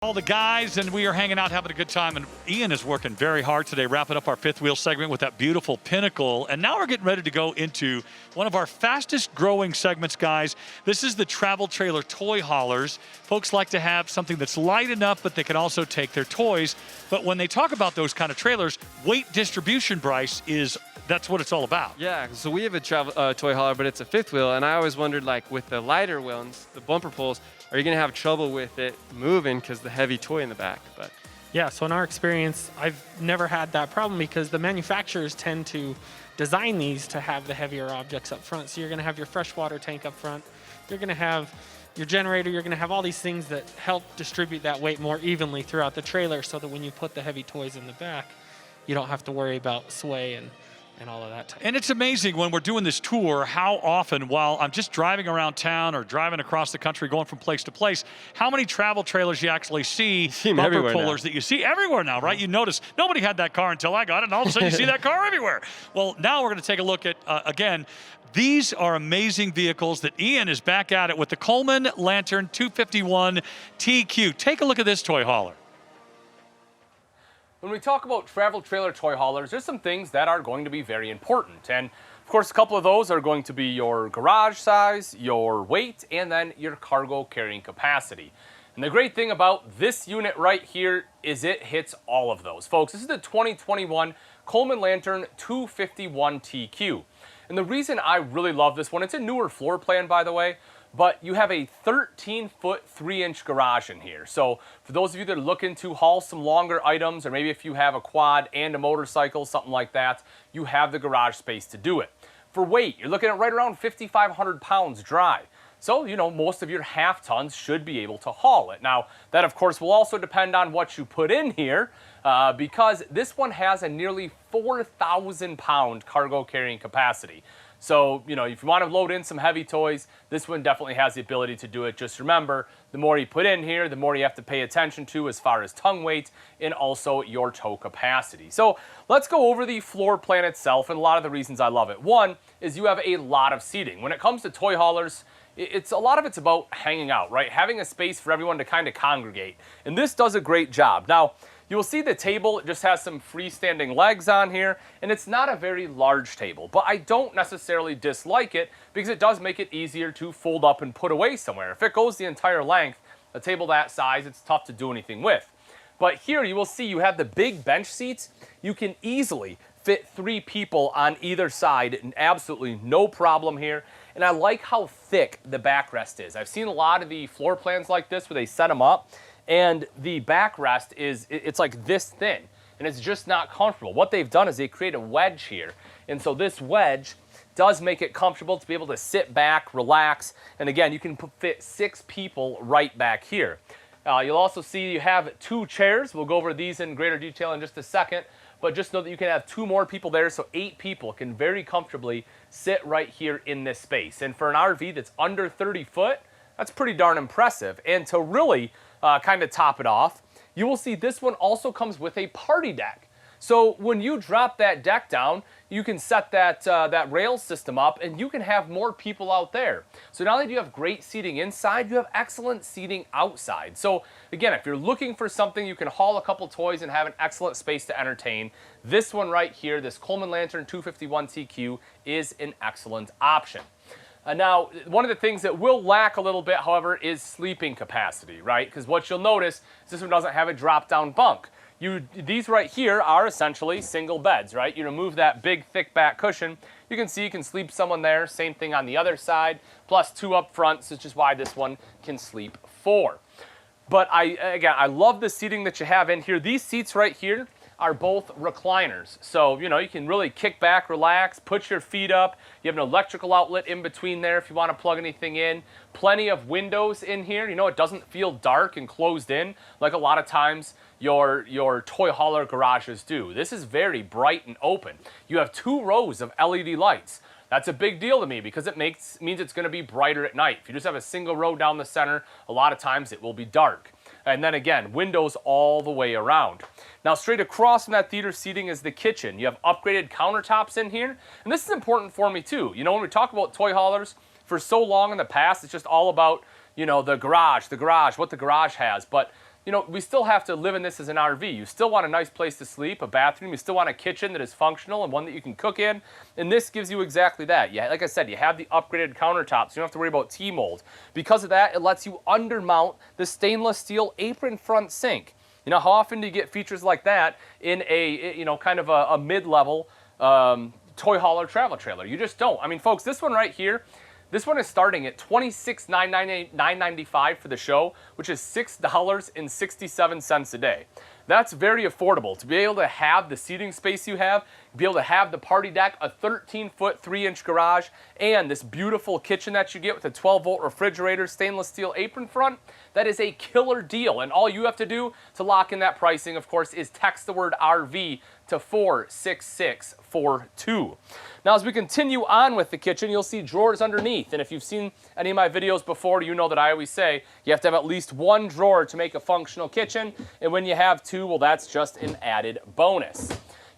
All the guys, and we are hanging out having a good time, and Ian is working very hard today, wrapping up our fifth wheel segment with that beautiful Pinnacle. And now we're getting ready to go into one of our fastest growing segments, guys. This is the travel trailer toy haulers. Folks like to have something that's light enough, but they can also take their toys. But when they talk about those kind of trailers, weight distribution, Bryce, that's what it's all about. Yeah, so we have a travel toy hauler, but it's a fifth wheel, and I always wondered, like, with the lighter ones, the bumper pulls, are you going to have trouble with it moving because the heavy toy in the back? But yeah, so in our experience, I've never had that problem because the manufacturers tend to design these to have the heavier objects up front. So you're going to have your freshwater tank up front. You're going to have your generator. You're going to have all these things that help distribute that weight more evenly throughout the trailer so that when you put the heavy toys in the back, you don't have to worry about sway and all of that. And it's amazing when we're doing this tour how often, while I'm just driving around town or driving across the country, going from place to place, how many travel trailers you actually see, bumper pullers that you see everywhere now, right? You notice nobody had that car until I got it, and all of a sudden you see that car everywhere. Well, now we're going to take a look at, again, these are amazing vehicles that Ian is back at it with the Coleman Lantern 251 TQ. Take a look at this toy hauler. When we talk about travel trailer toy haulers, there's some things that are going to be very important. And of course, a couple of those are going to be your garage size, your weight, and then your cargo carrying capacity. And the great thing about this unit right here is it hits all of those. Folks, this is the 2021 Coleman Lantern 251 TQ. And the reason I really love this one, it's a newer floor plan, by the way, but you have a 13-foot, 3-inch garage in here. So for those of you that are looking to haul some longer items, or maybe if you have a quad and a motorcycle, something like that, you have the garage space to do it. For weight, you're looking at right around 5,500 pounds dry. So, you know, most of your half tons should be able to haul it. Now, that of course will also depend on what you put in here, because this one has a nearly 4,000 pound cargo carrying capacity. So, you know, if you want to load in some heavy toys, this one definitely has the ability to do it. Just remember, the more you put in here, the more you have to pay attention to as far as tongue weight and also your tow capacity. So let's go over the floor plan itself and a lot of the reasons I love it. One is you have a lot of seating. When it comes to toy haulers, a lot of it's about hanging out, right? Having a space for everyone to kind of congregate. And this does a great job. Now, you'll see the table, it just has some freestanding legs on here, and it's not a very large table, but I don't necessarily dislike it because it does make it easier to fold up and put away somewhere. If it goes the entire length, a table that size, it's tough to do anything with. But here you will see you have the big bench seats. You can easily fit 3 people on either side, and absolutely no problem here. And I like how thick the backrest is. I've seen a lot of the floor plans like this where they set them up, and the backrest it's like this thin, and it's just not comfortable. What they've done is they create a wedge here, and so this wedge does make it comfortable to be able to sit back, relax, and again, you can fit 6 people right back here. You'll also see you have 2 chairs. We'll go over these in greater detail in just a second, but just know that you can have 2 more people there, so 8 people can very comfortably sit right here in this space. And for an RV that's under 30 foot, that's pretty darn impressive. And to really kind of top it off, you will see this one also comes with a party deck. So when you drop that deck down, you can set that rail system up and you can have more people out there. So not only do you have great seating inside, you have excellent seating outside. So again, if you're looking for something you can haul a couple toys and have an excellent space to entertain, this one right here, this Coleman Lantern 251 TQ, is an excellent option. Now, one of the things that will lack a little bit, however, is sleeping capacity, right? Because what you'll notice is this one doesn't have a drop-down bunk. These right here are essentially single beds, right? You remove that big, thick back cushion. You can see you can sleep someone there. Same thing on the other side, plus 2 up front, so it's just why this one can sleep 4. But again, I love the seating that you have in here. These seats right here are both recliners. So, you know, you can really kick back, relax, put your feet up. You have an electrical outlet in between there if you want to plug anything in. Plenty of windows in here. You know, it doesn't feel dark and closed in like a lot of times your toy hauler garages do. This is very bright and open. You have 2 rows of LED lights. That's a big deal to me because it means it's going to be brighter at night. If you just have a single row down the center, a lot of times it will be dark. And then again, windows all the way around. Now straight across from that theater seating is the kitchen. You have upgraded countertops in here. And this is important for me too. You know, when we talk about toy haulers, for so long in the past, it's just all about, you know, the garage, what the garage has. But you know, we still have to live in this as an RV. You still want a nice place to sleep, a bathroom. You still want a kitchen that is functional and one that you can cook in. And this gives you exactly that. Yeah, like I said, you have the upgraded countertops. You don't have to worry about T-mold. Because of that, it lets you undermount the stainless steel apron front sink. You know, how often do you get features like that in a, you know, kind of a mid-level toy hauler travel trailer? You just don't. I mean, folks, this one right here, this one is starting at $26,995 for the show, which is $6.67 a day. That's very affordable. To be able to have the seating space you have, be able to have the party deck, a 13-foot, 3-inch garage, and this beautiful kitchen that you get with a 12-volt refrigerator, stainless steel apron front, that is a killer deal. And all you have to do to lock in that pricing, of course, is text the word RV to 46642. Now, as we continue on with the kitchen, you'll see drawers underneath. And if you've seen any of my videos before, you know that I always say you have to have at least one drawer to make a functional kitchen. And when you have two, well, that's just an added bonus.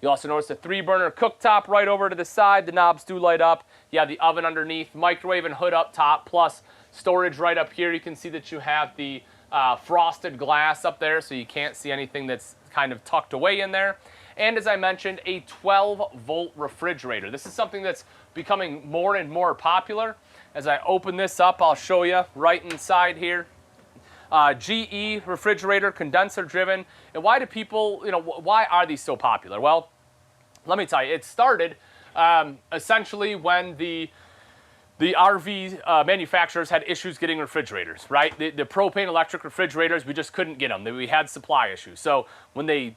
You'll also notice a 3-burner cooktop right over to the side. The knobs do light up. You have the oven underneath, microwave and hood up top, plus storage right up here. You can see that you have the frosted glass up there, so you can't see anything that's kind of tucked away in there. And as I mentioned, a 12-volt refrigerator. This is something that's becoming more and more popular. As I open this up, I'll show you right inside here. GE refrigerator, condenser driven. And why do people, you know, why are these so popular? Well, let me tell you, it started essentially when the RV manufacturers had issues getting refrigerators, right? The propane electric refrigerators, we just couldn't get them. We had supply issues. So when they,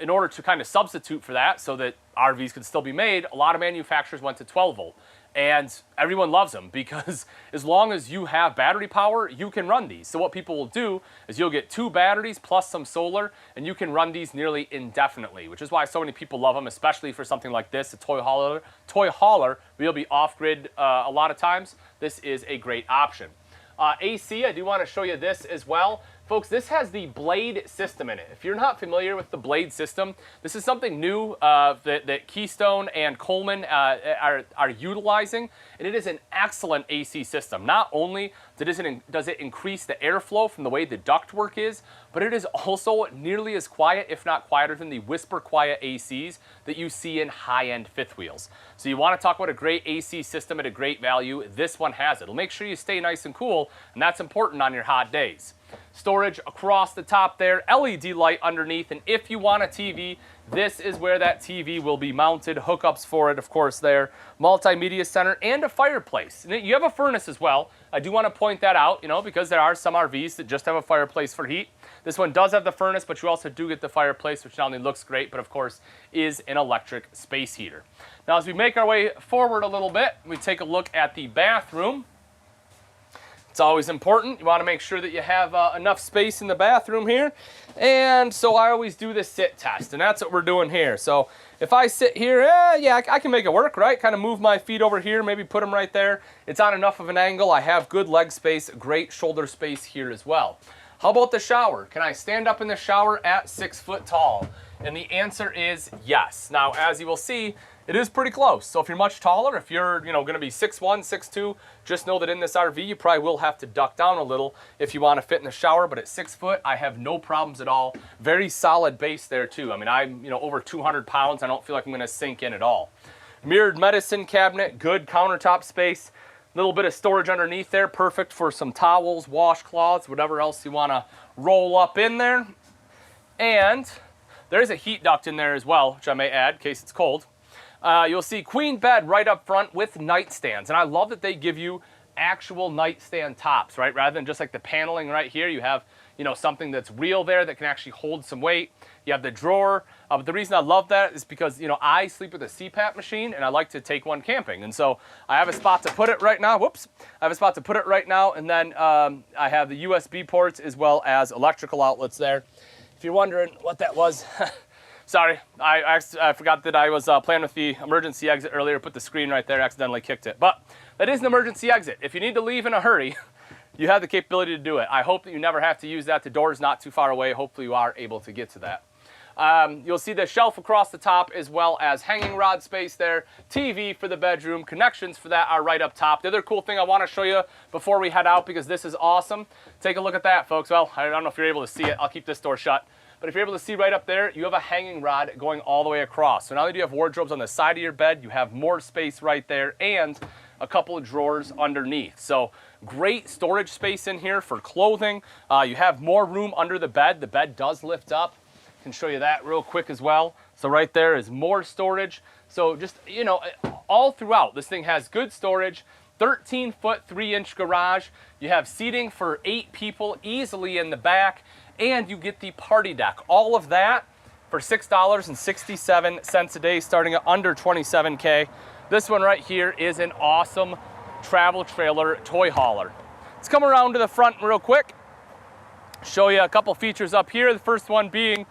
in order to kind of substitute for that so that RVs could still be made, a lot of manufacturers went to 12 volt. And everyone loves them because as long as you have battery power, you can run these. So what people will do is you'll get 2 batteries plus some solar, and you can run these nearly indefinitely, which is why so many people love them, especially for something like this, a toy hauler where you'll be off-grid a lot of times. This is a great option. AC, I do want to show you this as well. Folks, this has the Blade system in it. If you're not familiar with the Blade system, this is something new that Keystone and Coleman are utilizing, and it is an excellent AC system. Not only does it increase the airflow from the way the ductwork is, but it is also nearly as quiet, if not quieter, than the Whisper Quiet ACs that you see in high-end fifth wheels. So you want to talk about a great AC system at a great value, this one has it. It'll make sure you stay nice and cool, and that's important on your hot days. Storage across the top there, LED light underneath, and if you want a TV, this is where that TV will be mounted. Hookups for it, of course, there. Multimedia center and a fireplace. And you have a furnace as well. I do want to point that out, you know, because there are some RVs that just have a fireplace for heat. This one does have the furnace, but you also do get the fireplace, which not only looks great, but of course is an electric space heater. Now, as we make our way forward a little bit, we take a look at the bathroom. It's always important. You want to make sure that you have enough space in the bathroom here. And so I always do the sit test, and that's what we're doing here. So if I sit here, yeah, I can make it work, right? Kind of move my feet over here, maybe put them right there. It's on enough of an angle. I have good leg space, great shoulder space here as well. How about the shower? Can I stand up in the shower at 6 foot tall? And the answer is yes. Now, as you will see, it is pretty close. So if you're much taller, if you're, you know, going to be 6'1", 6'2", just know that in this RV, you probably will have to duck down a little if you want to fit in the shower. But at 6 foot, I have no problems at all. Very solid base there too. I mean, I'm, you know, over 200 pounds. I don't feel like I'm going to sink in at all. Mirrored medicine cabinet, good countertop space. Little bit of storage underneath there, perfect for some towels, washcloths, whatever else you want to roll up in there. And there's a heat duct in there as well, which I may add in case it's cold. You'll see queen bed right up front with nightstands. And I love that they give you actual nightstand tops, right? Rather than just like the paneling right here, you have, you know, something that's real there that can actually hold some weight. You have the drawer. But the reason I love that is because, you know, I sleep with a CPAP machine and I like to take one camping. And so I have a spot to put it right now. Whoops. I have a spot to put it right now. And then I have the USB ports as well as electrical outlets there. If you're wondering what that was, sorry, I forgot that I was playing with the emergency exit earlier, put the screen right there, accidentally kicked it. But that is an emergency exit. If you need to leave in a hurry, you have the capability to do it. I hope that you never have to use that. The door is not too far away. Hopefully you are able to get to that. You'll see the shelf across the top as well as hanging rod space there, TV for the bedroom, connections for that are right up top. The other cool thing I want to show you before we head out, because this is awesome, take a look at that, folks. Well, I don't know if you're able to see it. I'll keep this door shut. But if you're able to see right up there, you have a hanging rod going all the way across. So not only do you have wardrobes on the side of your bed, you have more space right there and a couple of drawers underneath. So great storage space in here for clothing. You have more room under the bed. The bed does lift up. I can show you that real quick as well. So right there is more storage. So just, you know, all throughout, this thing has good storage. 13-foot, 3-inch garage. You have seating for 8 people easily in the back. And you get the party deck. All of that for $6.67 a day, starting at under $27K. This one right here is an awesome travel trailer toy hauler. Let's come around to the front real quick. Show you a couple features up here. The first one being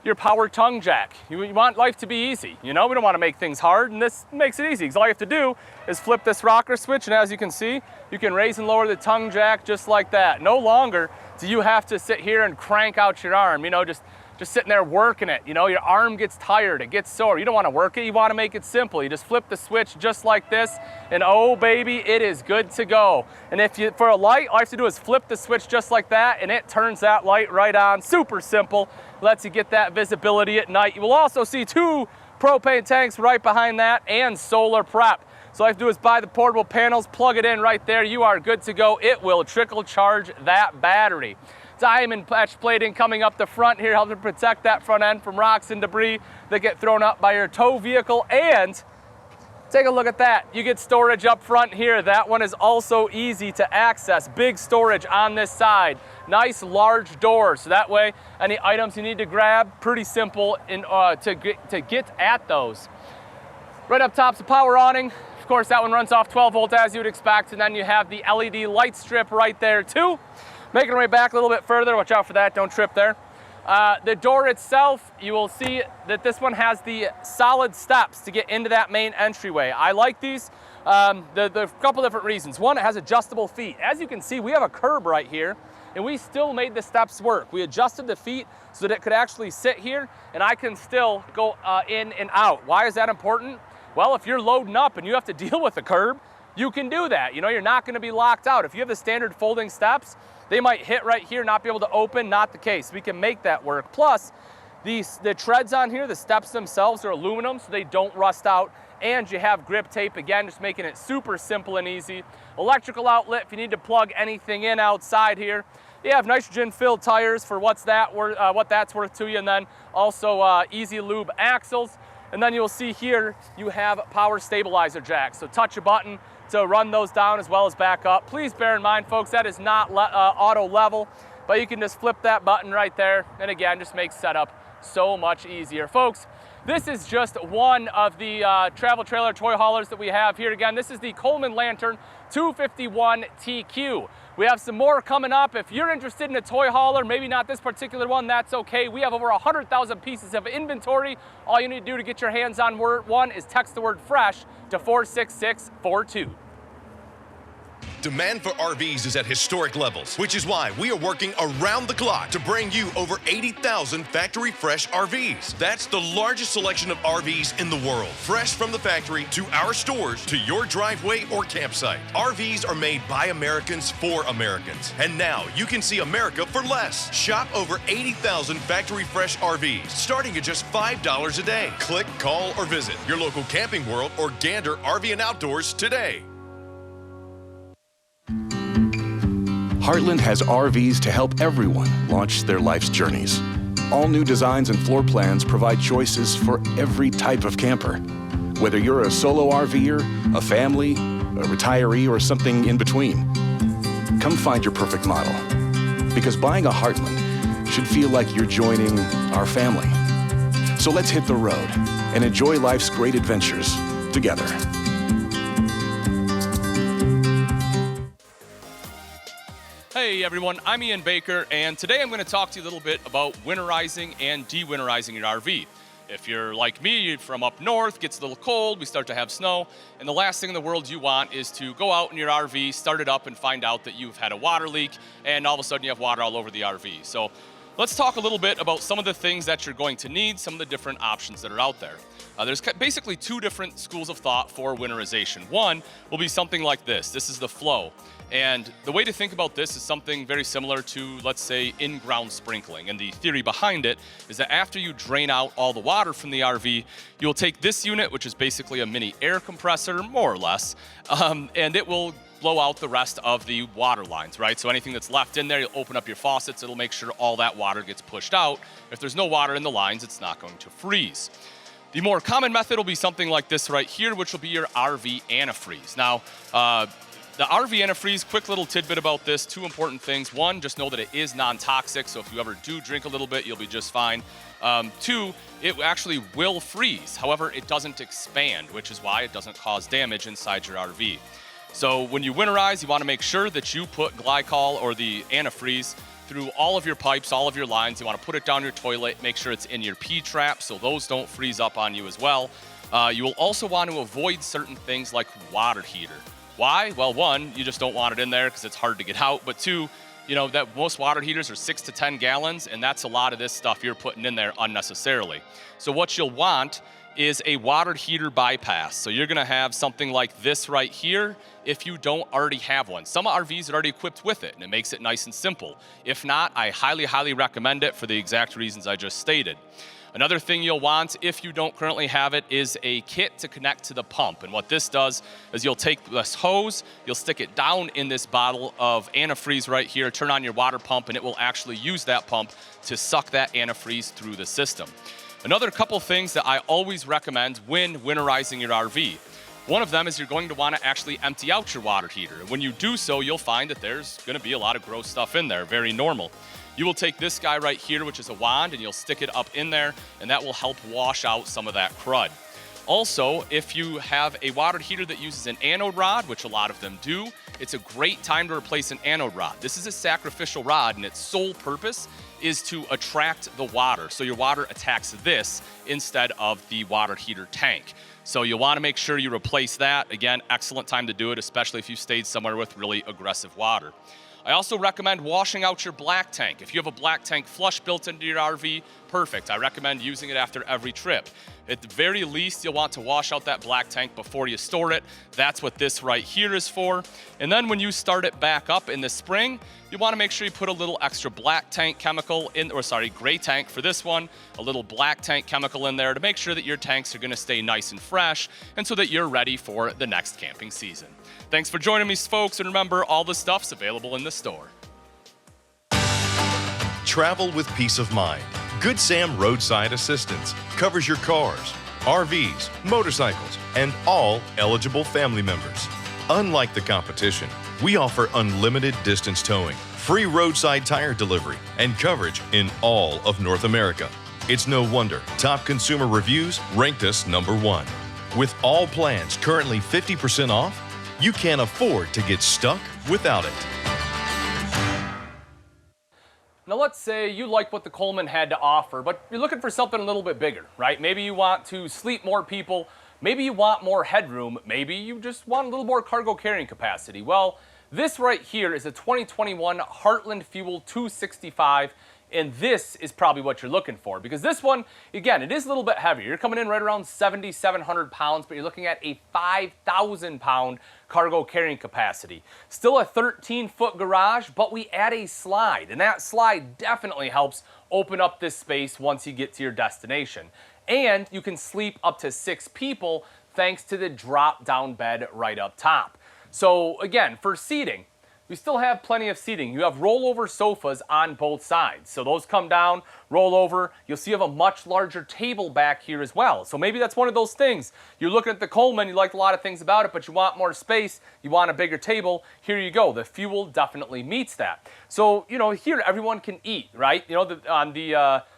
your power tongue jack. You want life to be easy. You know, we don't want to make things hard, and this makes it easy because all you have to do is flip this rocker switch, and as you can see, you can raise and lower the tongue jack just like that. No longer do you have to sit here and crank out your arm, you know, just sitting there working it. You know, your arm gets tired, it gets sore. You don't want to work it, you want to make it simple. You just flip the switch just like this, and oh baby, it is good to go. And if you, for a light, all you have to do is flip the switch just like that, and it turns that light right on. Super simple, lets you get that visibility at night. You will also see 2 propane tanks right behind that and solar prep. So all you have to do is buy the portable panels, plug it in right there, you are good to go. It will trickle charge that battery. Diamond patch plating coming up the front here, helping to protect that front end from rocks and debris that get thrown up by your tow vehicle. And take a look at that. You get storage up front here. That one is also easy to access. Big storage on this side. Nice large door, so that way any items you need to grab, pretty simple to get at those. Right up top's the power awning. Of course, that one runs off 12 volt as you would expect, and then you have the LED light strip right there too. Making our way back a little bit further, watch out for that, don't trip there. The door itself, you will see that this one has the solid steps to get into that main entryway. I like these, the couple different reasons. One, it has adjustable feet. As you can see, we have a curb right here, and we still made the steps work. We adjusted the feet so that it could actually sit here, and I can still go in and out. Why is that important? Well, if you're loading up and you have to deal with a curb, you can do that. You know, you're not gonna be locked out. If you have the standard folding steps, they might hit right here, not be able to open, not the case. We can make that work. Plus, the treads on here, the steps themselves are aluminum, so they don't rust out. And you have grip tape, again, just making it super simple and easy. Electrical outlet if you need to plug anything in outside here. You have nitrogen-filled tires for what that's worth to you, and then also easy lube axles. And then you'll see here, you have power stabilizer jacks. So touch a button to run those down as well as back up. Please bear in mind, folks, that is not auto level, but you can just flip that button right there. And again, just makes setup so much easier. Folks, this is just one of the travel trailer toy haulers that we have here. Again, this is the Coleman Lantern 251 TQ. We have some more coming up. If you're interested in a toy hauler, maybe not this particular one, that's okay. We have over 100,000 pieces of inventory. All you need to do to get your hands on one is text the word FRESH to 46642. Demand for RVs is at historic levels, which is why we are working around the clock to bring you over 80,000 factory fresh RVs. That's the largest selection of RVs in the world. Fresh from the factory to our stores to your driveway or campsite. RVs are made by Americans for Americans. And now you can see America for less. Shop over 80,000 factory fresh RVs, starting at just $5 a day. Click, call, or visit your local Camping World or Gander Rv and Outdoors today. Heartland has RVs to help everyone launch their life's journeys. All new designs and floor plans provide choices for every type of camper. Whether you're a solo RVer, a family, a retiree, or something in between, come find your perfect model. Because buying a Heartland should feel like you're joining our family. So let's hit the road and enjoy life's great adventures together. Hey everyone, I'm Ian Baker, and today I'm going to talk to you a little bit about winterizing and de-winterizing your RV. If you're like me, you're from up north, gets a little cold, we start to have snow, and the last thing in the world you want is to go out in your RV, start it up, and find out that you've had a water leak, and all of a sudden you have water all over the RV. So let's talk a little bit about some of the things that you're going to need, some of the different options that are out there. There's basically two different schools of thought for winterization. One will be something like this. This is the flow. And the way to think about this is something very similar to, let's say, in-ground sprinkling. And the theory behind it is that after you drain out all the water from the RV, you'll take this unit, which is basically a mini air compressor, more or less, and it will blow out the rest of the water lines, right? So anything that's left in there, you'll open up your faucets, it'll make sure all that water gets pushed out. If there's no water in the lines, it's not going to freeze. The more common method will be something like this right here, which will be your RV antifreeze. Now, the RV antifreeze, quick little tidbit about this, two important things. One, just know that it is non-toxic, so if you ever do drink a little bit, you'll be just fine. Two, it actually will freeze. However, it doesn't expand, which is why it doesn't cause damage inside your RV. So when you winterize, you want to make sure that you put glycol or the antifreeze through all of your pipes, all of your lines. You want to put it down your toilet, make sure it's in your P-trap so those don't freeze up on you as well. You will also want to avoid certain things like water heater. Why? Well, one, you just don't want it in there because it's hard to get out. But two, you know, that most water heaters are 6 to 10 gallons, and that's a lot of this stuff you're putting in there unnecessarily. So what you'll want is a water heater bypass. So you're gonna have something like this right here if you don't already have one. Some RVs are already equipped with it, and it makes it nice and simple. If not, I highly, highly recommend it for the exact reasons I just stated. Another thing you'll want, if you don't currently have it, is a kit to connect to the pump. And what this does is you'll take this hose, you'll stick it down in this bottle of antifreeze right here, turn on your water pump, and it will actually use that pump to suck that antifreeze through the system. Another couple things that I always recommend when winterizing your RV. One of them is you're going to want to actually empty out your water heater. And when you do so, you'll find that there's going to be a lot of gross stuff in there, very normal. You will take this guy right here, which is a wand, and you'll stick it up in there, and that will help wash out some of that crud. Also, if you have a water heater that uses an anode rod, which a lot of them do, it's a great time to replace an anode rod. This is a sacrificial rod, and its sole purpose is to attract the water. So your water attacks this instead of the water heater tank. So you'll want to make sure you replace that. Again, excellent time to do it, especially if you stayed somewhere with really aggressive water. I also recommend washing out your black tank. If you have a black tank flush built into your RV, perfect. I recommend using it after every trip. At the very least, you'll want to wash out that black tank before you store it. That's what this right here is for. And then when you start it back up in the spring, you want to make sure you put a little extra black tank chemical in, or sorry, gray tank for this one, a little black tank chemical in there to make sure that your tanks are going to stay nice and fresh and so that you're ready for the next camping season. Thanks for joining me, folks, and remember, all the stuff's available in the store. Travel with peace of mind. Good Sam Roadside Assistance covers your cars, RVs, motorcycles, and all eligible family members. Unlike the competition, we offer unlimited distance towing, free roadside tire delivery, and coverage in all of North America. It's no wonder Top Consumer Reviews ranked us #1. With all plans currently 50% off, you can't afford to get stuck without it. Now let's say you like what the Coleman had to offer, but you're looking for something a little bit bigger, right? Maybe you want to sleep more people, maybe you want more headroom, maybe you just want a little more cargo carrying capacity. Well, this right here is a 2021 Heartland Fuel 265, and this is probably what you're looking for, because this one, again, it is a little bit heavier. You're coming in right around 7,700 pounds, but you're looking at a 5,000 pound cargo carrying capacity. Still a 13-foot garage, but we add a slide, and that slide definitely helps open up this space once you get to your destination. And you can sleep up to 6 people thanks to the drop-down bed right up top. So again, for seating, we still have plenty of seating. You have rollover sofas on both sides. So those come down, roll over. You'll see you have a much larger table back here as well. So maybe that's one of those things. You're looking at the Coleman, you like a lot of things about it, but you want more space, you want a bigger table. Here you go. The Fuel definitely meets that. So, you know, here everyone can eat, right? You know,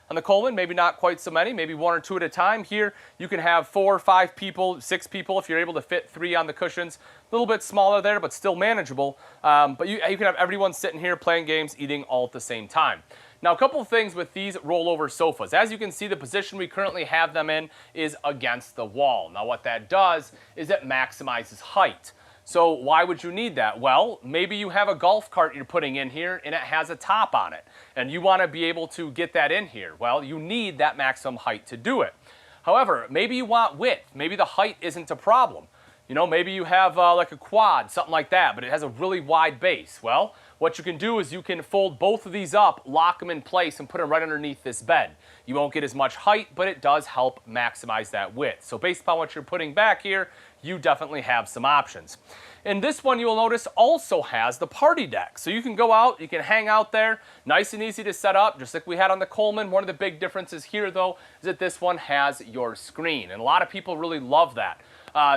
on the Coleman, maybe not quite so many, maybe 1 or 2 at a time. Here, you can have 4 or 5 people, 6 people if you're able to fit 3 on the cushions. A little bit smaller there, but still manageable. But you can have everyone sitting here playing games, eating all at the same time. Now, a couple of things with these rollover sofas. As you can see, the position we currently have them in is against the wall. Now, what that does is it maximizes height. So why would you need that? Well, maybe you have a golf cart you're putting in here and it has a top on it, and you want to be able to get that in here. Well, you need that maximum height to do it. However, maybe you want width. Maybe the height isn't a problem. You know, maybe you have like a quad, something like that, but it has a really wide base. Well, what you can do is you can fold both of these up, lock them in place, and put them right underneath this bed. You won't get as much height, but it does help maximize that width. So based upon what you're putting back here, you definitely have some options. And this one, you will notice, also has the party deck. So you can go out, you can hang out there, nice and easy to set up, just like we had on the Coleman. One of the big differences here, though, is that this one has your screen. And a lot of people really love that.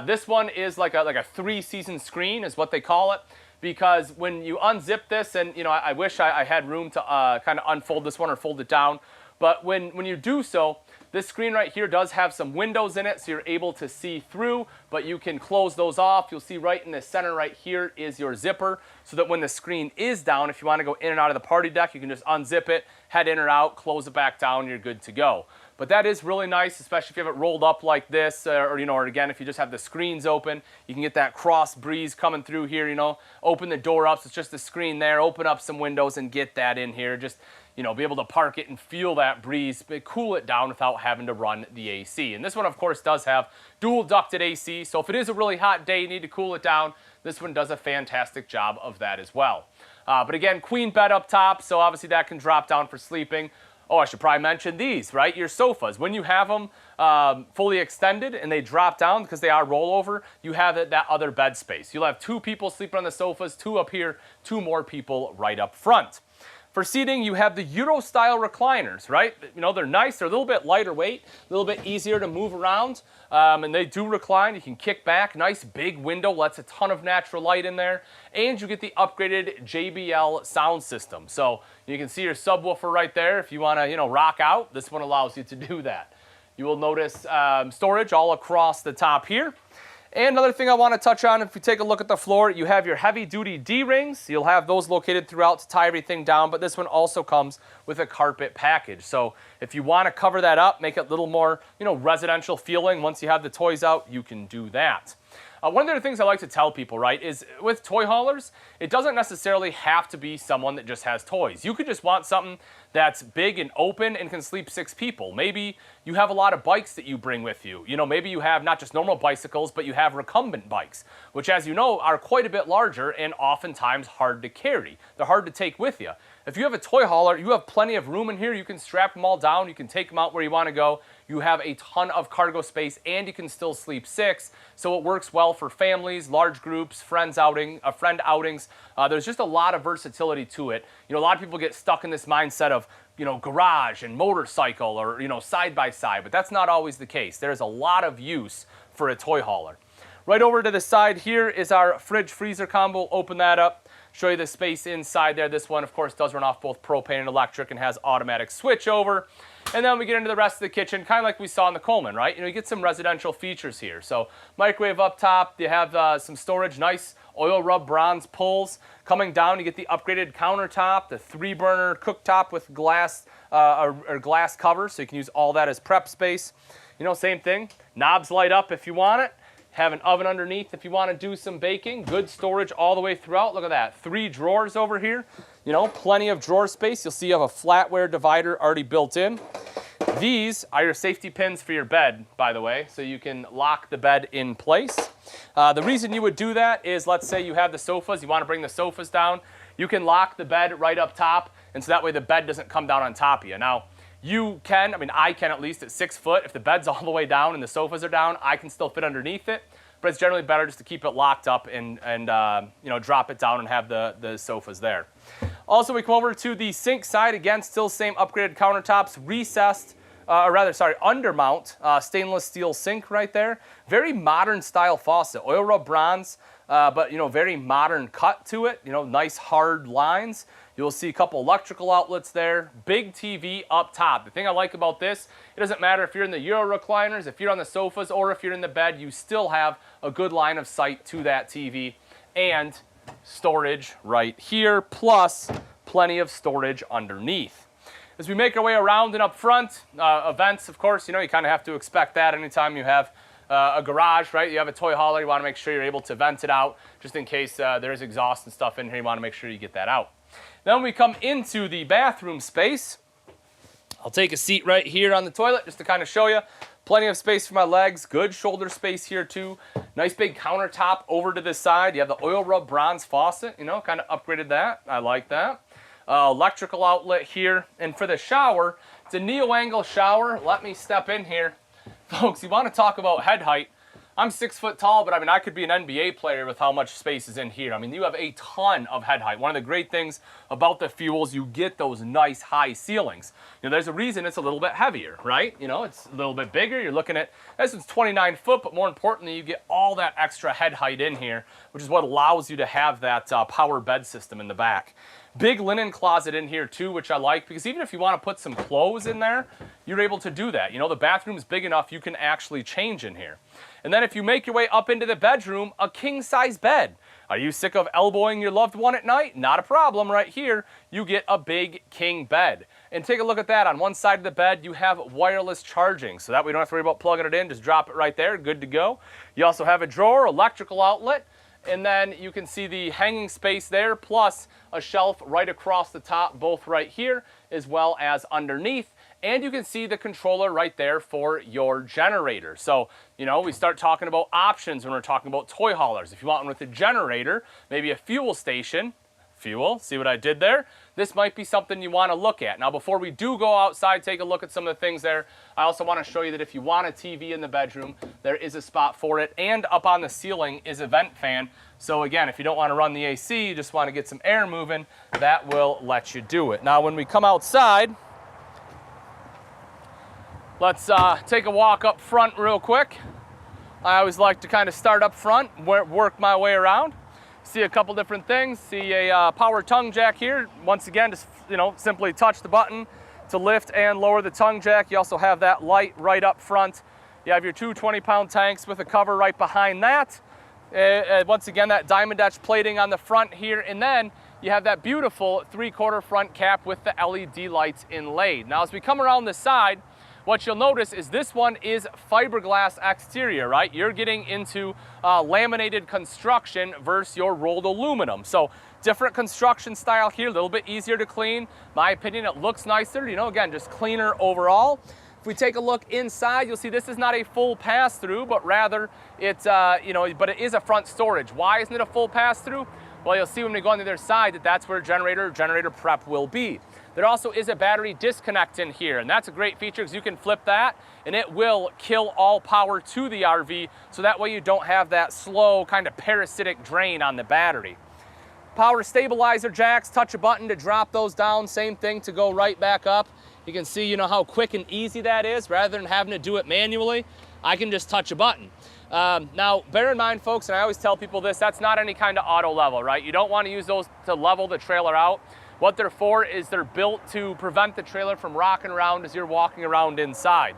This one is like a 3-season screen is what they call it, because when you unzip this, and you know, I wish I had room to kind of unfold this one or fold it down, but when you do so, this screen right here does have some windows in it, so you're able to see through, but you can close those off. You'll see right in the center right here is your zipper, so that when the screen is down, if you want to go in and out of the party deck, you can just unzip it, head in or out, close it back down, and you're good to go. But that is really nice, especially if you have it rolled up like this, or, you know, or again, if you just have the screens open, you can get that cross breeze coming through here, you know, open the door up, so it's just the screen there, open up some windows and get that in here. Just, you know, be able to park it and feel that breeze, but cool it down without having to run the AC. And this one, of course, does have dual ducted AC, so if it is a really hot day, you need to cool it down, this one does a fantastic job of that as well. But again, queen bed up top, so obviously that can drop down for sleeping. Oh, I should probably mention these, right? Your sofas. When you have them fully extended and they drop down because they are rollover, you have that other bed space. You'll have 2 people sleeping on the sofas, 2 up here, 2 more people right up front. For seating, you have the Euro-style recliners, right? You know, they're nice. They're a little bit lighter weight, a little bit easier to move around, and they do recline. You can kick back. Nice big window, lets a ton of natural light in there, and you get the upgraded JBL sound system. So you can see your subwoofer right there. If you want to, you know, rock out, this one allows you to do that. You will notice storage all across the top here. And another thing I want to touch on, if you take a look at the floor, you have your heavy-duty D-rings. You'll have those located throughout to tie everything down, but this one also comes with a carpet package. So if you want to cover that up, make it a little more, you know, residential feeling, once you have the toys out, you can do that. One of the things I like to tell people, right, is with toy haulers, it doesn't necessarily have to be someone that just has toys. You could just want something that's big and open and can sleep 6 people. Maybe you have a lot of bikes that you bring with you. You know, maybe you have not just normal bicycles, but you have recumbent bikes, which, as you know, are quite a bit larger and oftentimes hard to carry. They're hard to take with you. If you have a toy hauler, you have plenty of room in here. You can strap them all down. You can take them out where you want to go. You have a ton of cargo space, and you can still sleep 6. So it works well for families, large groups, friend outings. There's just a lot of versatility to it. You know, a lot of people get stuck in this mindset of, you know, garage and motorcycle or, you know, side by side, but that's not always the case. There's a lot of use for a toy hauler. Right over to the side here is our fridge freezer combo. Open that up. Show you the space inside there. This one, of course, does run off both propane and electric and has automatic switch over. And then we get into the rest of the kitchen, kind of like we saw in the Coleman, right? You know, you get some residential features here. So microwave up top, you have some storage, nice oil rub bronze pulls. Coming down, you get the upgraded countertop, the 3-burner cooktop with glass or glass cover, so you can use all that as prep space. You know, same thing. Knobs light up if you want it. Have an oven underneath if you want to do some baking. Good storage all the way throughout. Look at that. 3 drawers over here. You know, plenty of drawer space. You'll see you have a flatware divider already built in. These are your safety pins for your bed, by the way, so you can lock the bed in place. The reason you would do that is, let's say you have the sofas, you want to bring the sofas down, you can lock the bed right up top, and so that way the bed doesn't come down on top of you. Now, you can, I mean, I can at least at 6 foot, if the bed's all the way down and the sofas are down, I can still fit underneath it, but it's generally better just to keep it locked up and you know, drop it down and have the sofas there. Also, we come over to the sink side. Again, still same upgraded countertops, recessed, undermount stainless steel sink right there. Very modern style faucet, oil rub bronze, but you know, very modern cut to it. You know, nice hard lines. You'll see a couple electrical outlets there. Big TV up top. The thing I like about this, it doesn't matter if you're in the Euro recliners, if you're on the sofas, or if you're in the bed, you still have a good line of sight to that TV and storage right here, plus plenty of storage underneath. As we make our way around and up front, events, of course, you know, you kind of have to expect that anytime you have a garage, right? You have a toy hauler, you want to make sure you're able to vent it out just in case there's exhaust and stuff in here. You want to make sure you get that out. Then we come into the bathroom space. I'll take a seat right here on the toilet just to kind of show you. Plenty of space for my legs, good shoulder space here too. Nice big countertop over to this side. You have the oil rub bronze faucet, you know, kind of upgraded that. I like that. Electrical outlet here. And for the shower, it's a neo-angle shower. Let me step in here. Folks, you want to talk about head height. I'm 6 foot tall, but I mean, I could be an NBA player with how much space is in here. I mean, you have a ton of head height. One of the great things about the Fuels, you get those nice high ceilings. You know, there's a reason it's a little bit heavier, right? You know, it's a little bit bigger. You're looking at, this is 29 foot, but more importantly, you get all that extra head height in here, which is what allows you to have that power bed system in the back. Big linen closet in here too, which I like, because even if you want to put some clothes in there, you're able to do that. You know, the bathroom's big enough, you can actually change in here. And then if you make your way up into the bedroom, a king-size bed. Are you sick of elbowing your loved one at night? Not a problem. Right here, you get a big king bed. And take a look at that. On one side of the bed, you have wireless charging, so that way you don't have to worry about plugging it in. Just drop it right there, good to go. You also have a drawer, electrical outlet, and then you can see the hanging space there, plus a shelf right across the top, both right here, as well as underneath. And you can see the controller right there for your generator. So, you know, we start talking about options when we're talking about toy haulers. If you want one with a generator, maybe a fuel station, fuel, see what I did there? This might be something you want to look at. Now, before we do go outside, take a look at some of the things there, I also want to show you that if you want a TV in the bedroom, there is a spot for it. And up on the ceiling is a vent fan. So again, if you don't want to run the AC, you just want to get some air moving, that will let you do it. Now, when we come outside, let's take a walk up front real quick. I always like to kind of start up front, work my way around. See a couple different things. See a power tongue jack here. Once again, just, you know, simply touch the button to lift and lower the tongue jack. You also have that light right up front. You have your two 20-pound tanks with a cover right behind that. Once again, that diamond etch plating on the front here. And then you have that beautiful 3/4 front cap with the LED lights inlaid. Now, as we come around the side, what you'll notice is this one is fiberglass exterior, right? You're getting into laminated construction versus your rolled aluminum. So different construction style here, a little bit easier to clean. My opinion, it looks nicer, you know, again, just cleaner overall. If we take a look inside, you'll see this is not a full pass-through, but rather it's, you know, but it is a front storage. Why isn't it a full pass-through? Well, you'll see when we go on the other side that that's where generator prep will be. There also is a battery disconnect in here, and that's a great feature because you can flip that and it will kill all power to the RV, so that way you don't have that slow kind of parasitic drain on the battery. Power stabilizer jacks, touch a button to drop those down, same thing to go right back up. You can see, you know, how quick and easy that is. Rather than having to do it manually, I can just touch a button. Now, bear in mind, folks, and I always tell people this, that's not any kind of auto level, right? You don't want to use those to level the trailer out. What they're for is they're built to prevent the trailer from rocking around as you're walking around inside.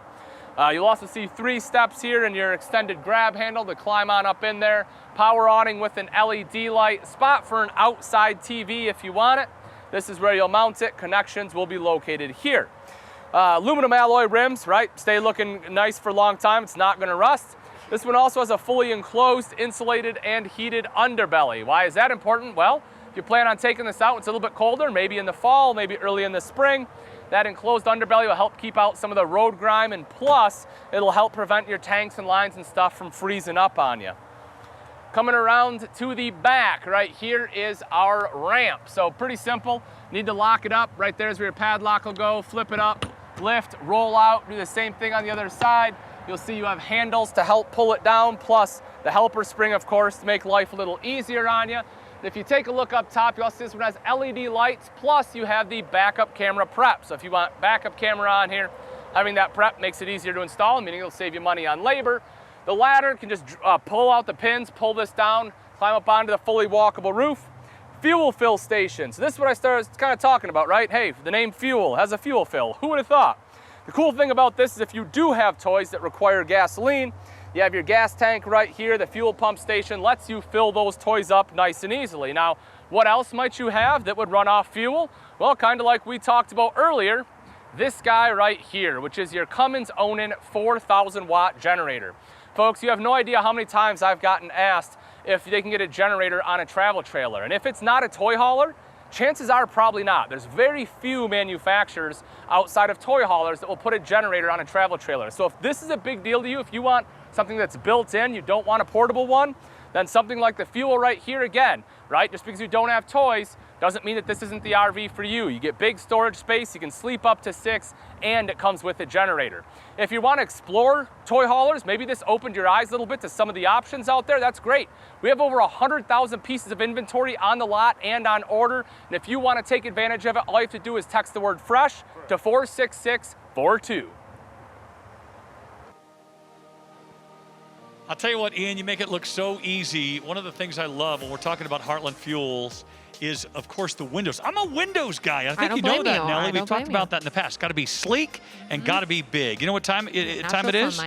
You'll also see 3 steps here in your extended grab handle to climb on up in there. Power awning with an LED light, spot for an outside TV if you want it. This is where you'll mount it. Connections will be located here. Aluminum alloy rims, right? Stay looking nice for a long time. It's not gonna rust. This one also has a fully enclosed, insulated, and heated underbelly. Why is that important? Well, if you plan on taking this out, it's a little bit colder, maybe in the fall, maybe early in the spring. That enclosed underbelly will help keep out some of the road grime, and plus, it'll help prevent your tanks and lines and stuff from freezing up on you. Coming around to the back, right here is our ramp. So pretty simple. Need to lock it up. Right there's where your padlock will go. Flip it up, lift, roll out. Do the same thing on the other side. You'll see you have handles to help pull it down, plus the helper spring, of course, to make life a little easier on you. If you take a look up top, you'll see this one has LED lights, plus you have the backup camera prep. So if you want backup camera on here, having that prep makes it easier to install, meaning it'll save you money on labor. The ladder can just pull out the pins, pull this down, climb up onto the fully walkable roof. Fuel fill station. So this is what I started kind of talking about, right? Hey, the name Fuel has a fuel fill. Who would have thought? The cool thing about this is if you do have toys that require gasoline, you have your gas tank right here. The fuel pump station lets you fill those toys up nice and easily. Now, what else might you have that would run off fuel? Well, kind of like we talked about earlier, this guy right here, which is your Cummins Onan 4,000 watt generator. Folks, you have no idea how many times I've gotten asked if they can get a generator on a travel trailer. And if it's not a toy hauler, chances are probably not. There's very few manufacturers outside of toy haulers that will put a generator on a travel trailer. So if this is a big deal to you, if you want something that's built in, you don't want a portable one, then something like the Fuel right here again, right? Just because you don't have toys doesn't mean that this isn't the RV for you. You get big storage space, you can sleep up to 6, and it comes with a generator. If you want to explore toy haulers, maybe this opened your eyes a little bit to some of the options out there, that's great. We have over 100,000 pieces of inventory on the lot and on order, and if you want to take advantage of it, all you have to do is text the word FRESH to 46642. I'll tell you what, Ian, you make it look so easy. One of the things I love when we're talking about Heartland Fuels is, of course, the windows. I'm a windows guy. I think you know that, Nellie. We've talked about that in the past. Got to be sleek and got to be big. You know what time it is?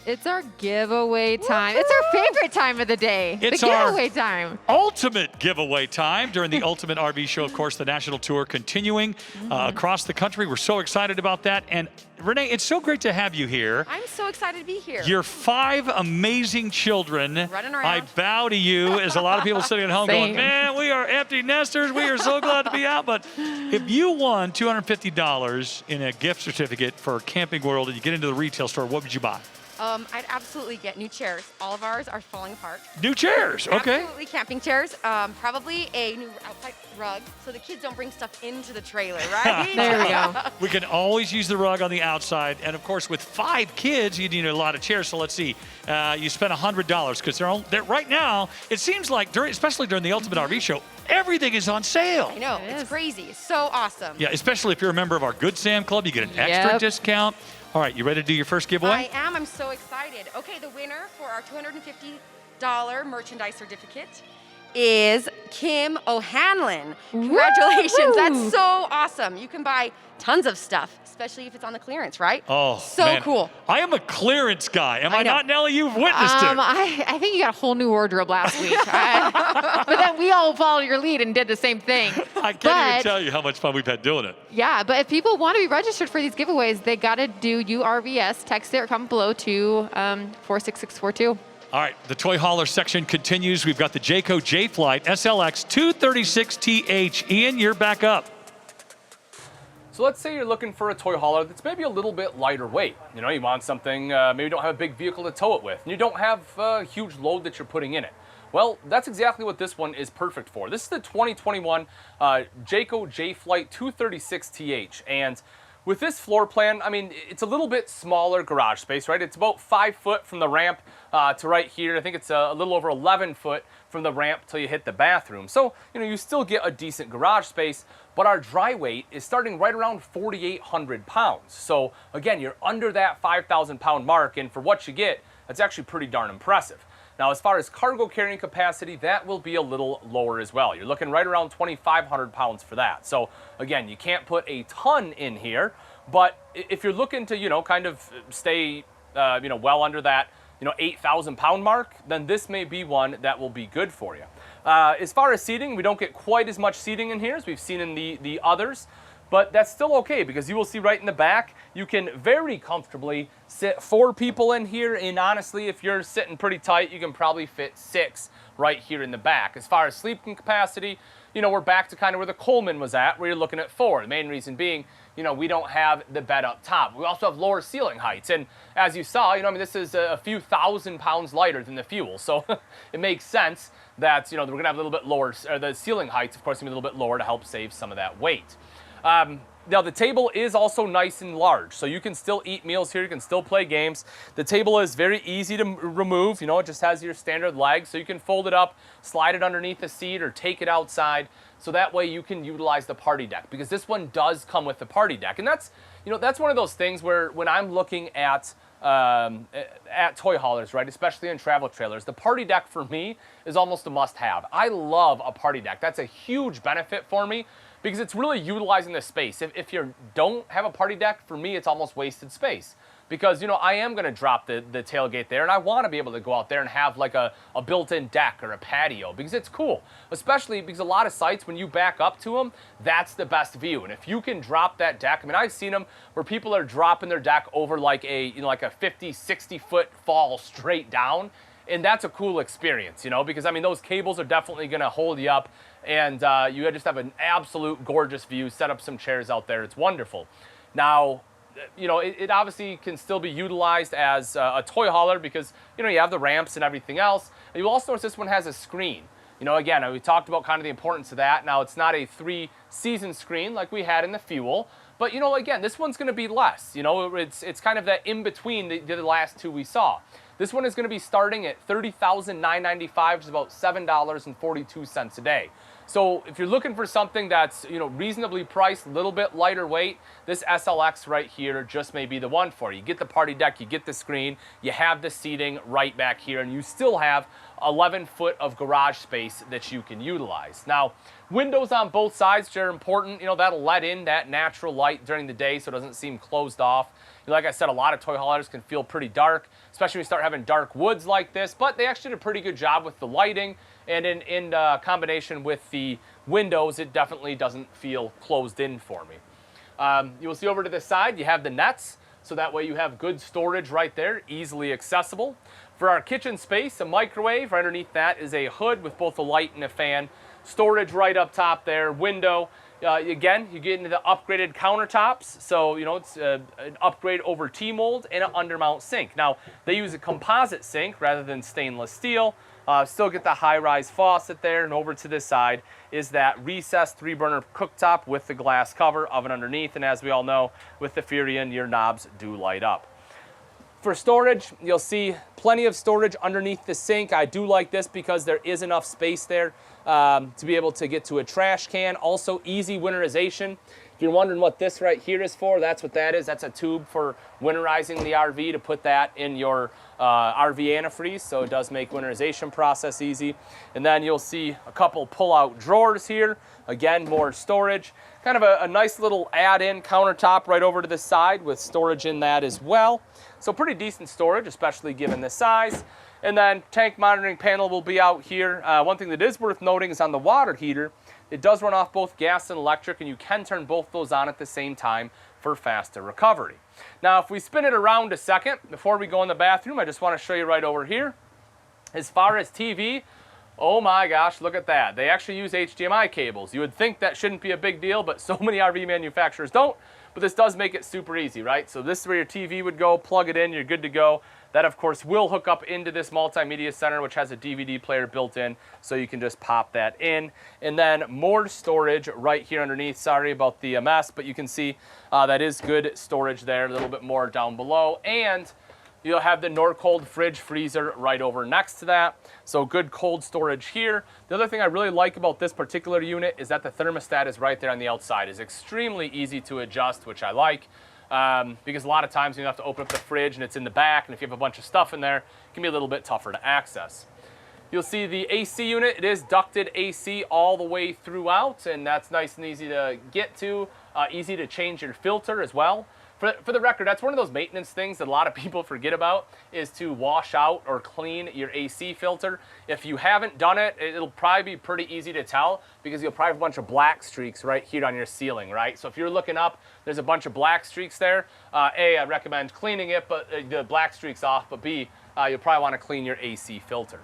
It's our giveaway time. It's our favorite time of the day. It's the giveaway time. Ultimate giveaway time during the Ultimate RV Show. Of course, the national tour continuing across the country. We're so excited about that. And Renee, it's so great to have you here. I'm so excited to be here. Your 5 amazing children. Running around. I bow to you, as a lot of people sitting at home going, man, we are empty nesters. We are so glad to be out. But if you won $250 in a gift certificate for Camping World and you get into the retail store, what would you buy? I'd absolutely get new chairs. All of ours are falling apart. New chairs, okay. Absolutely camping chairs. Probably a new outside rug so the kids don't bring stuff into the trailer, right? There we go. We can always use the rug on the outside. And of course, with 5 kids, you need a lot of chairs. So let's see, you spent $100 because they're right now, it seems like, especially during the Ultimate RV Show, everything is on sale. I know, it's crazy. So awesome. Yeah, especially if you're a member of our Good Sam Club, you get an extra discount. All right, you ready to do your first giveaway? I am. I'm so excited. Okay, the winner for our $250 merchandise certificate is Kim O'Hanlon. Congratulations. That's so awesome. You can buy tons of stuff, especially if it's on the clearance, right? Oh, so man. cool. I am a clearance guy. Am I know. not, Nellie? You've witnessed it. I think you got a whole new wardrobe last week. But then we all followed your lead and did the same thing. I can't even tell you how much fun we've had doing it. Yeah, but if people want to be registered for these giveaways, they got to do URVS. Text it or comment below to 46642. All right, the toy hauler section continues. We've got the Jayco J Flight Slx 236TH. Ian, you're back up. So let's say you're looking for a toy hauler that's maybe a little bit lighter weight. You know, you want something, maybe you don't have a big vehicle to tow it with, and you don't have a huge load that you're putting in it. Well, that's exactly what this one is perfect for. This is the 2021 Jayco J Flight 236TH, and with this floor plan, I mean, it's a little bit smaller garage space, right? It's about 5 foot from the ramp to right here. I think it's a little over 11 foot from the ramp till you hit the bathroom. So, you know, you still get a decent garage space, but our dry weight is starting right around 4,800 pounds. So again, you're under that 5,000 pound mark, and for what you get, that's actually pretty darn impressive. Now, as far as cargo carrying capacity, that will be a little lower as well. You're looking right around 2,500 pounds for that. So again, you can't put a ton in here, but if you're looking to, you know, kind of stay, you know, well under that, you know, 8,000 pound mark, then this may be one that will be good for you. As far as seating, we don't get quite as much seating in here as we've seen in the others, but that's still okay because you will see right in the back, you can very comfortably sit 4 people in here, and honestly, if you're sitting pretty tight, you can probably fit 6 right here in the back. As far as sleeping capacity, you know, we're back to kind of where the Coleman was at, where you're looking at 4. The main reason being, you know, we don't have the bed up top. We also have lower ceiling heights, and as you saw, you know, I mean, this is a few thousand pounds lighter than the Fuel, so it makes sense that, you know, we're gonna have a little bit lower, the ceiling heights, of course, gonna be a little bit lower to help save some of that weight. Now, the table is also nice and large, so you can still eat meals here, you can still play games. The table is very easy to remove, you know, it just has your standard legs, so you can fold it up, slide it underneath the seat, or take it outside, so that way you can utilize the party deck, because this one does come with the party deck. And that's, you know, that's one of those things where when I'm looking at toy haulers, right, especially in travel trailers, the party deck for me is almost a must-have. I love a party deck. That's a huge benefit for me, because it's really utilizing the space. If you don't have a party deck, for me, it's almost wasted space. Because, you know, I am going to drop the tailgate there, and I want to be able to go out there and have like a built-in deck or a patio, because it's cool. Especially because a lot of sites, when you back up to them, that's the best view. And if you can drop that deck, I mean, I've seen them where people are dropping their deck over like a, you know, like a 50, 60-foot fall straight down. And that's a cool experience, you know, because, I mean, those cables are definitely going to hold you up, and you just have an absolute gorgeous view. Set up some chairs out there. It's wonderful. Now, you know, it obviously can still be utilized as a toy hauler because, you know, you have the ramps and everything else. And you'll also notice this one has a screen. You know, again, we talked about kind of the importance of that. Now, it's not a 3-season screen like we had in the Fuel. But, you know, again, this one's going to be less. You know, it's kind of that in between the last two we saw. This one is going to be starting at $30,995, which is about $7.42 a day. So if you're looking for something that's, you know, reasonably priced, a little bit lighter weight, this SLX right here just may be the one for you. You get the party deck, you get the screen, you have the seating right back here, and you still have 11 foot of garage space that you can utilize. Now, windows on both sides are important. You know, that'll let in that natural light during the day so it doesn't seem closed off. Like I said, a lot of toy haulers can feel pretty dark, especially when you start having dark woods like this, but they actually did a pretty good job with the lighting, and in combination with the windows, it definitely doesn't feel closed in for me. You will see over to the side, you have the nets, so that way you have good storage right there, easily accessible. For our kitchen space, a microwave. Right underneath that is a hood with both a light and a fan. Storage right up top there, window. Again, you get into the upgraded countertops, so, you know, it's an upgrade over T-mold and an undermount sink. Now, they use a composite sink rather than stainless steel. Still get the high-rise faucet there, and over to this side is that recessed 3-burner cooktop with the glass cover, oven underneath, and as we all know, with the Furion, your knobs do light up. For storage, you'll see plenty of storage underneath the sink. I do like this because there is enough space there to be able to get to a trash can. Also, easy winterization. If you're wondering what this right here is for, that's what that is. That's a tube for winterizing the RV to put that in your RV antifreeze, so it does make winterization process easy. And then you'll see a couple pull-out drawers here. Again, more storage. Kind of a nice little add-in countertop right over to the side with storage in that as well. So pretty decent storage, especially given the size. And then tank monitoring panel will be out here. One thing that is worth noting is on the water heater, it does run off both gas and electric, and you can turn both those on at the same time for faster recovery. Now, if we spin it around a second, before we go in the bathroom, I just want to show you right over here. As far as TV, oh my gosh, look at that. They actually use HDMI cables. You would think that shouldn't be a big deal, but so many RV manufacturers don't. But this does make it super easy, right? So this is where your TV would go, plug it in, you're good to go. That, of course, will hook up into this multimedia center, which has a DVD player built in, so you can just pop that in. And then more storage right here underneath. Sorry about the mess, but you can see that is good storage there, a little bit more down below. And you'll have the Norcold fridge freezer right over next to that. So good cold storage here. The other thing I really like about this particular unit is that the thermostat is right there on the outside. It's extremely easy to adjust, which I like. Because a lot of times you have to open up the fridge and it's in the back, and if you have a bunch of stuff in there, it can be a little bit tougher to access. You'll see the AC unit. It is ducted AC all the way throughout, and that's nice and easy to get to, easy to change your filter as well. For the record, that's one of those maintenance things that a lot of people forget about, is to wash out or clean your AC filter. If you haven't done it, it'll probably be pretty easy to tell, because you'll probably have a bunch of black streaks right here on your ceiling, right? So if you're looking up, there's a bunch of black streaks there. A, I recommend cleaning it, but the black streaks off, but B, you'll probably want to clean your AC filter.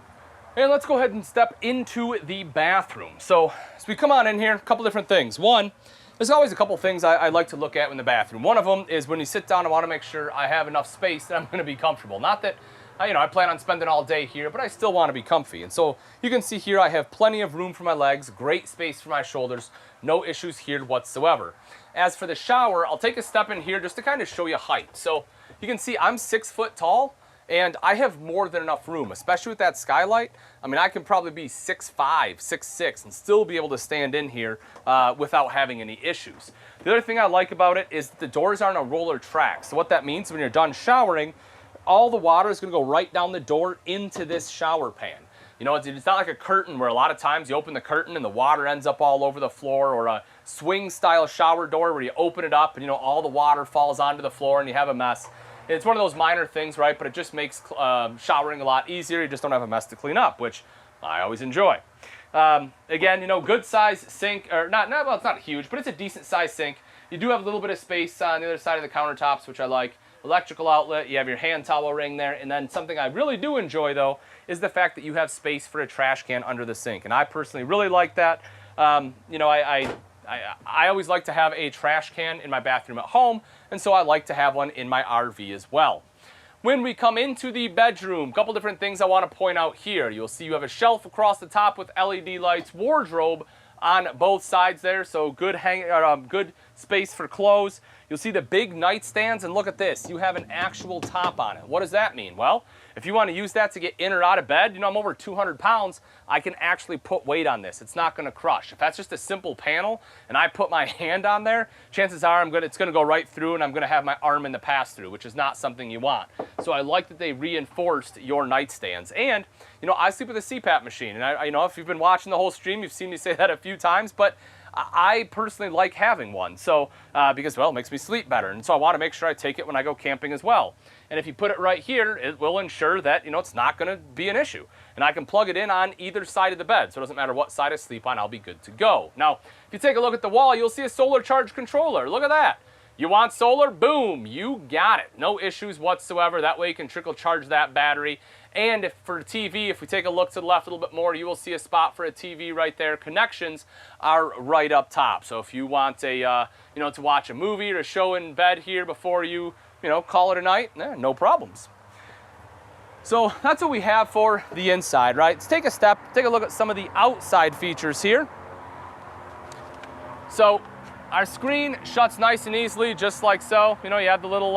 And let's go ahead and step into the bathroom. So as we come on in here, a couple different things. One, there's always a couple things I like to look at in the bathroom. One of them is when you sit down, I want to make sure I have enough space that I'm going to be comfortable. Not that, you know, I plan on spending all day here, but I still want to be comfy. And so you can see here I have plenty of room for my legs, great space for my shoulders, no issues here whatsoever. As for the shower, I'll take a step in here just to kind of show you height. So you can see I'm 6 foot tall, and I have more than enough room, especially with that skylight. I mean, I can probably be 6'5", 6'6", and still be able to stand in here without having any issues. The other thing I like about it is that the doors aren't a roller track. So what that means, when you're done showering, all the water is going to go right down the door into this shower pan. You know, it's not like a curtain where a lot of times you open the curtain and the water ends up all over the floor, or a swing style shower door where you open it up and, you know, all the water falls onto the floor and you have a mess. It's one of those minor things, right? But it just makes showering a lot easier. You just don't have a mess to clean up, which I always enjoy. Again, you know, good size sink, or well, it's not huge, but it's a decent size sink. You do have a little bit of space on the other side of the countertops, which I like. Electrical outlet, you have your hand towel ring there, and then something I really do enjoy, though, is the fact that you have space for a trash can under the sink, and I personally really like that. You know, I always like to have a trash can in my bathroom at home, and so I like to have one in my RV as well. When we come into the bedroom, a couple different things I want to point out here. You'll see you have a shelf across the top with LED lights, wardrobe on both sides there, so good good space for clothes. You'll see the big nightstands, and look at this. You have an actual top on it. What does that mean? Well, if you want to use that to get in or out of bed, you know, I'm over 200 pounds, I can actually put weight on this. It's not going to crush. If that's just a simple panel and I put my hand on there, chances are it's going to go right through and I'm going to have my arm in the pass-through, which is not something you want. So I like that they reinforced your nightstands. And, you know, I sleep with a CPAP machine. And, you know, if you've been watching the whole stream, you've seen me say that a few times, but I personally like having one, so because, well, it makes me sleep better, and so I want to make sure I take it when I go camping as well. And if you put it right here, it will ensure that, you know, it's not going to be an issue. And I can plug it in on either side of the bed, so it doesn't matter what side I sleep on, I'll be good to go. Now, if you take a look at the wall, you'll see a solar charge controller. Look at that. You want solar? Boom, you got it. No issues whatsoever. That way you can trickle charge that battery. And for TV, if we take a look to the left a little bit more, you will see a spot for a TV right there. Connections are right up top. So if you want a, you know, to watch a movie or a show in bed here before you know, call it a night, no problems. So that's what we have for the inside, right? Let's take a look at some of the outside features here. So our screen shuts nice and easily, just like so. You know, you have the little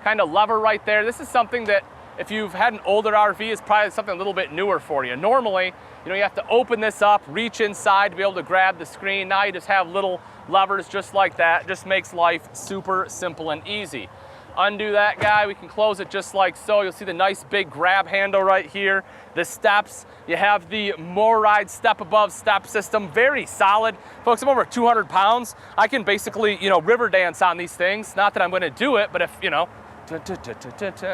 kind of lever right there. This is something that, if you've had an older RV, it's probably something a little bit newer for you. Normally, you know, you have to open this up, reach inside to be able to grab the screen. Now you just have little levers just like that. It just makes life super simple and easy. Undo that guy, we can close it just like so. You'll see the nice big grab handle right here. The steps, you have the MORryde step above step system, very solid. Folks, I'm over 200 pounds. I can basically, you know, river dance on these things. Not that I'm gonna do it, but if, you know,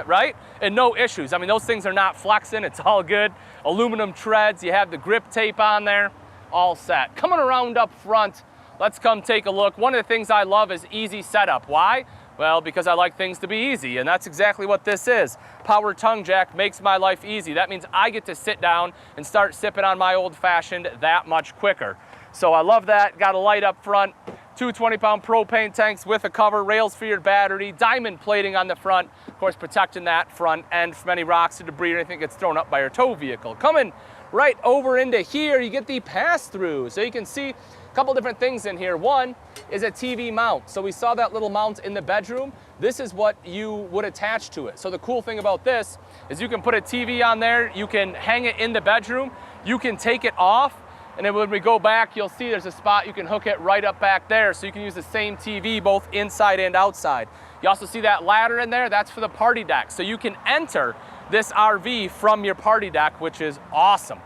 right? And no issues. I mean, those things are not flexing, it's all good. Aluminum treads, you have the grip tape on there, all set. Coming around up front, let's come take a look. One of the things I love is easy setup. Why? Well, because I like things to be easy, and that's exactly what this is. Power tongue jack makes my life easy. That means I get to sit down and start sipping on my old-fashioned that much quicker. So I love that. Got a light up front. Two 20-pound propane tanks with a cover, rails for your battery, diamond plating on the front, of course protecting that front end from any rocks or debris or anything that gets thrown up by your tow vehicle. Coming right over into here, you get the pass-through. So you can see a couple different things in here. One is a TV mount. So we saw that little mount in the bedroom. This is what you would attach to it. So the cool thing about this is you can put a TV on there, you can hang it in the bedroom, you can take it off, and then when we go back, you'll see there's a spot you can hook it right up back there, so you can use the same TV both inside and outside. You also see that ladder in there, that's for the party deck. So you can enter this RV from your party deck, which is awesome.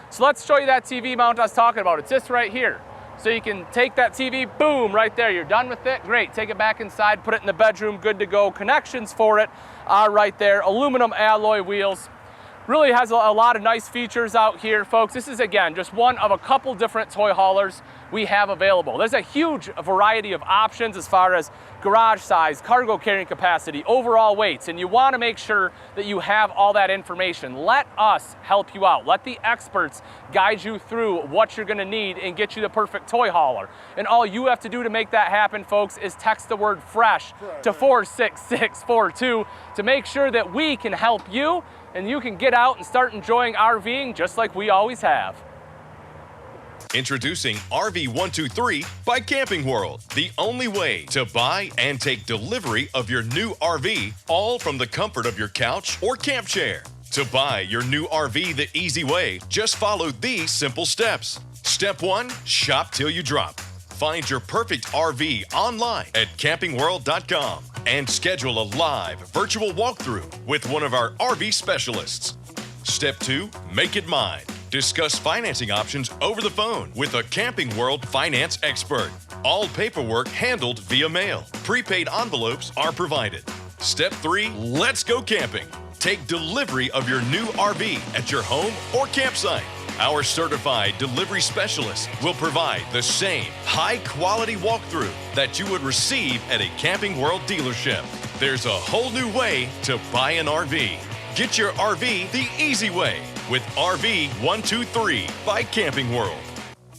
So let's show you that TV mount I was talking about. It's this right here. So you can take that TV, boom, right there. You're done with it, great. Take it back inside, put it in the bedroom, good to go. Connections for it are right there. Aluminum alloy wheels. Really has a lot of nice features out here, folks. This is, again, just one of a couple different toy haulers we have available. There's a huge variety of options as far as garage size, cargo carrying capacity, overall weights, and you want to make sure that you have all that information. Let us help you out. Let the experts guide you through what you're going to need and get you the perfect toy hauler. And all you have to do to make that happen, folks, is text the word FRESH to 46642 to make sure that we can help you and you can get out and start enjoying RVing just like we always have. Introducing RV123 by Camping World, the only way to buy and take delivery of your new RV, all from the comfort of your couch or camp chair. To buy your new RV the easy way, just follow these simple steps. Step 1, shop till you drop. Find your perfect RV online at campingworld.com and schedule a live virtual walkthrough with one of our RV specialists. Step 2, make it mine. Discuss financing options over the phone with a Camping World finance expert. All paperwork handled via mail. Prepaid envelopes are provided. Step 3, let's go camping. Take delivery of your new RV at your home or campsite. Our certified delivery specialists will provide the same high-quality walkthrough that you would receive at a Camping World dealership. There's a whole new way to buy an RV. Get your RV the easy way with RV 123 by Camping World.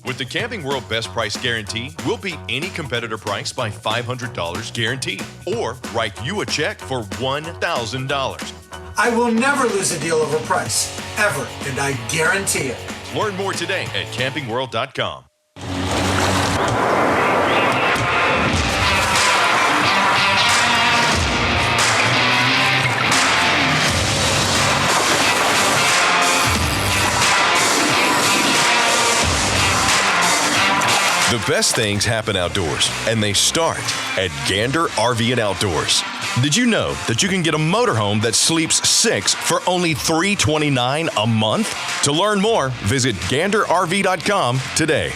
With the Camping World Best Price Guarantee, we'll beat any competitor price by $500 guaranteed, or write you a check for $1,000. I will never lose a deal over price, ever, and I guarantee it. Learn more today at campingworld.com. The best things happen outdoors, and they start at Gander Rv and Outdoors. Did you know that you can get a motorhome that sleeps 6 for only $329 a month? To learn more, visit ganderrv.com today.